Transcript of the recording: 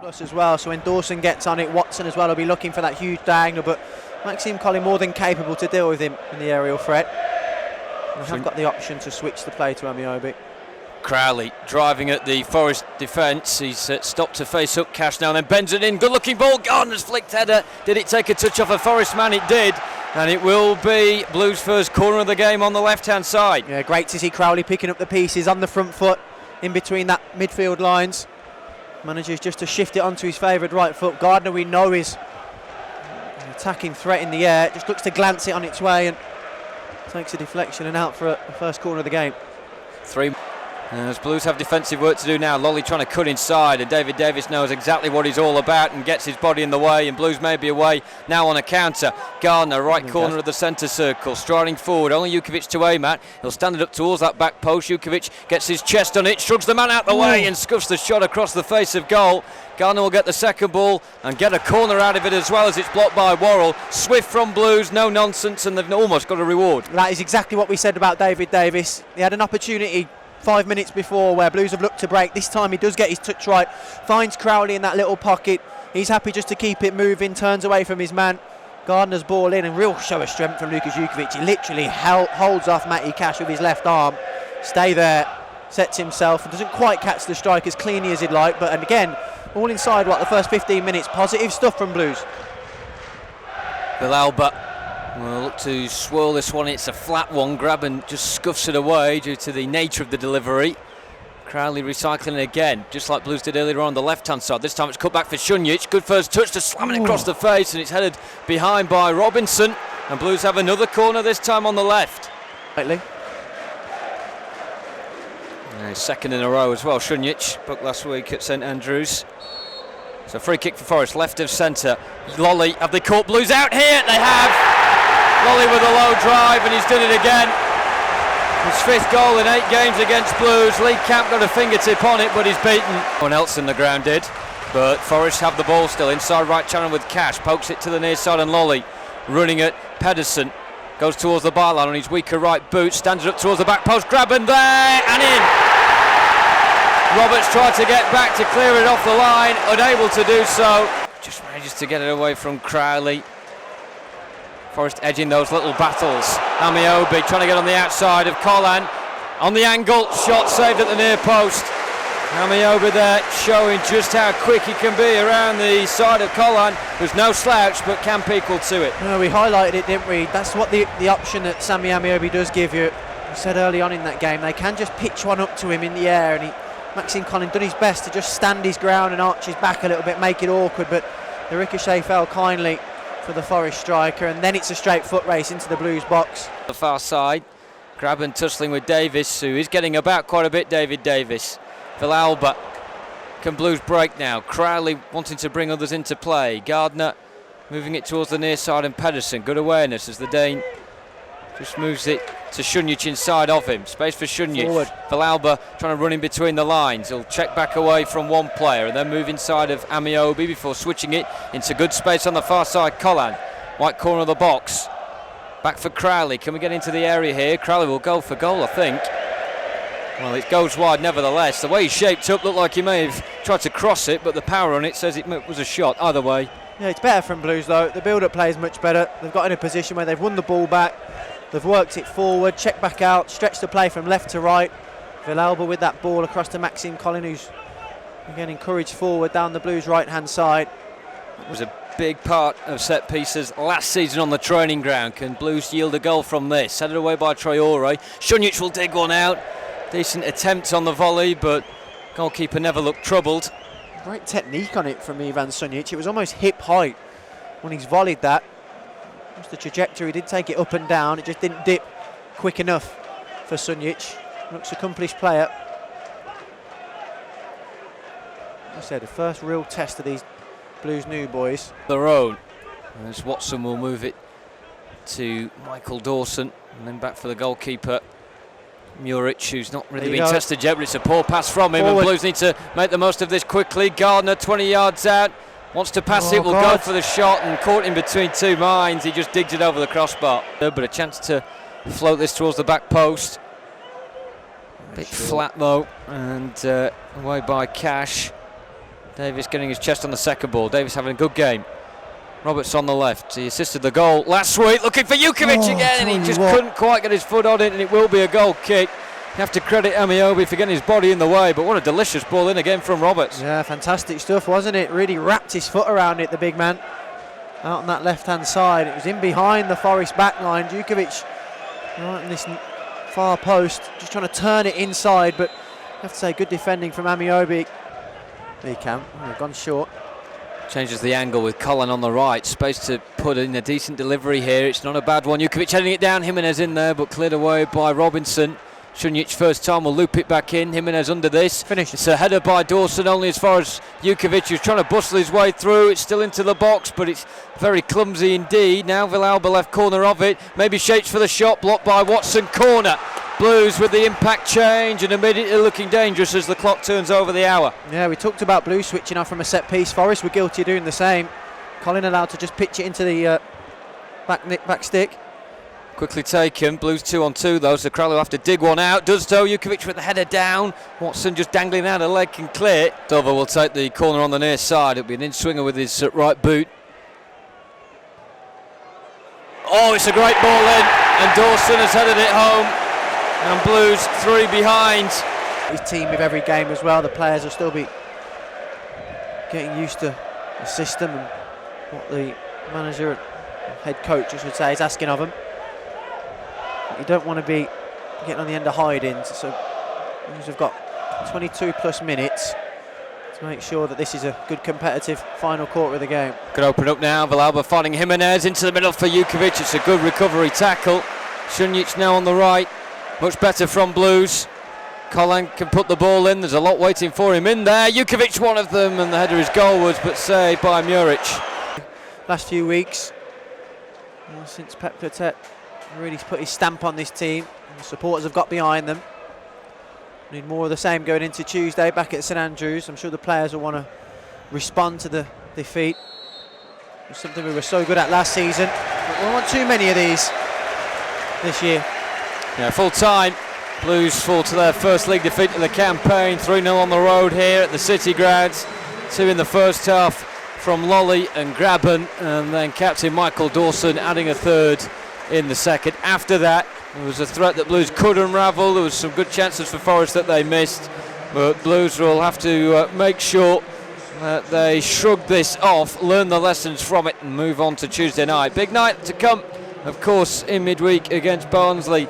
plus as well, so when Dawson gets on it, Watson as well will be looking for that huge diagonal, but Maxime Collin more than capable to deal with him in the aerial threat. We have got the option to switch the play to Amiobi. Crowley driving at the Forest defence. He's stopped to face up Cash now and then bends it in. Good looking ball. Gardner's flicked header. Did it take a touch off a Forest man? It did. And it will be Blues' first corner of the game on the left hand side. Yeah, great to see Crowley picking up the pieces on the front foot in between that midfield lines. Manages just to shift it onto his favoured right foot. Gardner, we know, is an attacking threat in the air. Just looks to glance it on its way and takes a deflection and out for the first corner of the game. As Blues have defensive work to do now. Lolly trying to cut inside, and David Davis knows exactly what he's all about and gets his body in the way, and Blues may be away now on a counter. Gardner, right corner of the centre circle, striding forward, only Jukovic to aim at. He'll stand it up towards that back post. Jukovic gets his chest on it, shrugs the man out the way and scuffs the shot across the face of goal. Gardner will get the second ball and get a corner out of it as well, as it's blocked by Worrell. Swift from Blues, no nonsense, and they've almost got a reward. That is exactly what we said about David Davis. He had an opportunity 5 minutes before where Blues have looked to break. This time he does get his touch right, finds Crowley in that little pocket. He's happy just to keep it moving, turns away from his man. Gardner's ball in, and real show of strength from Lukas Jukovic. He literally holds off Matty Cash with his left arm. Stay there, sets himself, and doesn't quite catch the strike as cleanly as he'd like. But and again, all inside the first 15 minutes, positive stuff from Blues. Villalba will look to swirl this one. It's a flat one. Grab and just scuffs it away due to the nature of the delivery. Crowley recycling it again, just like Blues did earlier on the left-hand side. This time it's cut back for Šunjić. Good first touch to slam it across the face, and it's headed behind by Robinson. And Blues have another corner, this time on the left. Rightly. Second in a row as well. Šunjić, booked last week at St Andrews. So free kick for Forest, left of centre. Lolly, have they caught Blues out here? They have. Lolly with a low drive, and he's done it again. His fifth goal in 8 games against Blues. Lee Camp got a fingertip on it, but he's beaten. No one else in the ground did, but Forest have the ball still inside right channel with Cash. Pokes it to the near side, and Lolly running at Pedersen. Goes towards the byline on his weaker right boot. Stands it up towards the back post. Grab and there and in. Roberts tried to get back to clear it off the line, unable to do so. Just manages to get it away from Crowley. Forest edging those little battles. Amiobi trying to get on the outside of Collan. On the angle, shot saved at the near post. Amiobi there showing just how quick he can be around the side of Collan, who's no slouch but can peak equal to it. No, we highlighted it, didn't we? That's what the option that Sammy Amiobi does give you. I said early on in that game, they can just pitch one up to him in the air, and Maxime Collin done his best to just stand his ground and arch his back a little bit, make it awkward, but the ricochet fell kindly for the Forest striker, and then it's a straight foot race into the Blues box. The far side, grab and tussling with Davis, who is getting about quite a bit. David Davis. Villalba. Can Blues break now? Crowley wanting to bring others into play. Gardner moving it towards the near side, and Pedersen. Good awareness as the Dane just moves it to Šunjić inside of him. Space for Šunjić. Villalba trying to run in between the lines. He'll check back away from one player and then move inside of Amiobi before switching it into good space on the far side. Collan, white corner of the box. Back for Crowley. Can we get into the area here? Crowley will go for goal, I think. Well, it goes wide nevertheless. The way he shaped up looked like he may have tried to cross it, but the power on it says it was a shot. Either way. Yeah, it's better from Blues though. The build-up play is much better. They've got in a position where they've won the ball back. They've worked it forward, checked back out, stretched the play from left to right. Villalba with that ball across to Maxime Collin, who's again encouraged forward down the Blues' right-hand side. It was a big part of set pieces last season on the training ground. Can Blues yield a goal from this? Headed away by Traore. Šunjić will dig one out. Decent attempt on the volley, but goalkeeper never looked troubled. Great technique on it from Ivan Šunjić. It was almost hip height when he's volleyed that. The trajectory did take it up and down, it just didn't dip quick enough for Šunjić. Looks accomplished player. As I said, the first real test of these Blues new boys. Their own. As Watson will move it to Michael Dawson, and then back for the goalkeeper Muric, who's not really been tested yet, but it's a poor pass from him. And Blues need to make the most of this quickly. Gardner 20 yards out. Wants to pass it, will go for the shot, and caught in between two minds. He just digs it over the crossbar. But a chance to float this towards the back post. A bit flat though, and away by Cash. Davis getting his chest on the second ball. Davis having a good game. Roberts on the left. He assisted the goal last week, looking for Jukovic again, and he just couldn't quite get his foot on it, and it will be a goal kick. You have to credit Amiobi for getting his body in the way, but what a delicious ball in again from Roberts. Yeah, fantastic stuff, wasn't it? Really wrapped his foot around it, the big man, out on that left-hand side. It was in behind the Forest back line. Jukovic right in this far post, just trying to turn it inside, but I have to say, good defending from Amiobi. There he can. Oh, gone short. Changes the angle with Colin on the right. Space to put in a decent delivery here. It's not a bad one. Jukovic heading it down. Jimenez in there, but cleared away by Robinson. Šunjić first time will loop it back in. Jimenez under this. Finish. It's a header by Dawson, only as far as Jukovic, who's trying to bustle his way through. It's still into the box, but it's very clumsy indeed. Now Villalba left corner of it. Maybe shapes for the shot, blocked by Watson. Corner. Blues with the impact change and immediately looking dangerous as the clock turns over the hour. Yeah, we talked about Blues switching off from a set piece. Forest were guilty of doing the same. Colin allowed to just pitch it into the back stick. Quickly taken. Blues 2-on-2 though, so Crowley will have to dig one out. Does so. Jukovic with the header down. Watson just dangling out, a leg can clear. Dover will take the corner on the near side. It'll be an in-swinger with his right boot. Oh, it's a great ball in, and Dawson has headed it home. And Blues 3 behind. His team with every game as well. The players will still be getting used to the system and what the manager and head coach, I should say, is asking of them. You don't want to be getting on the end of hide-ins, so Blues have got 22 plus minutes to make sure that this is a good competitive final quarter of the game. Could open up now. Villalba finding Jimenez into the middle for Jukovic. It's a good recovery tackle. Šunjić now on the right. Much better from Blues. Colin can put the ball in. There's a lot waiting for him in there. Jukovic one of them, and the header is goalwards, but saved by Muric. Last few weeks, since Pep Clotet really put his stamp on this team, the supporters have got behind them. Need more of the same going into Tuesday back at St Andrews. I'm sure the players will want to respond to the defeat. It was something we were so good at last season, but we don't want too many of these this year. Yeah, full time. Blues fall to their first league defeat of the campaign. 3-0 on the road here at the City Grounds. 2 in the first half from Lolly and Graben, and then captain Michael Dawson adding a third in the second. After that, there was a threat that Blues could unravel. There was some good chances for Forest that they missed, but Blues will have to make sure that they shrug this off, learn the lessons from it, and move on to Tuesday night. Big night to come, of course, in midweek against Barnsley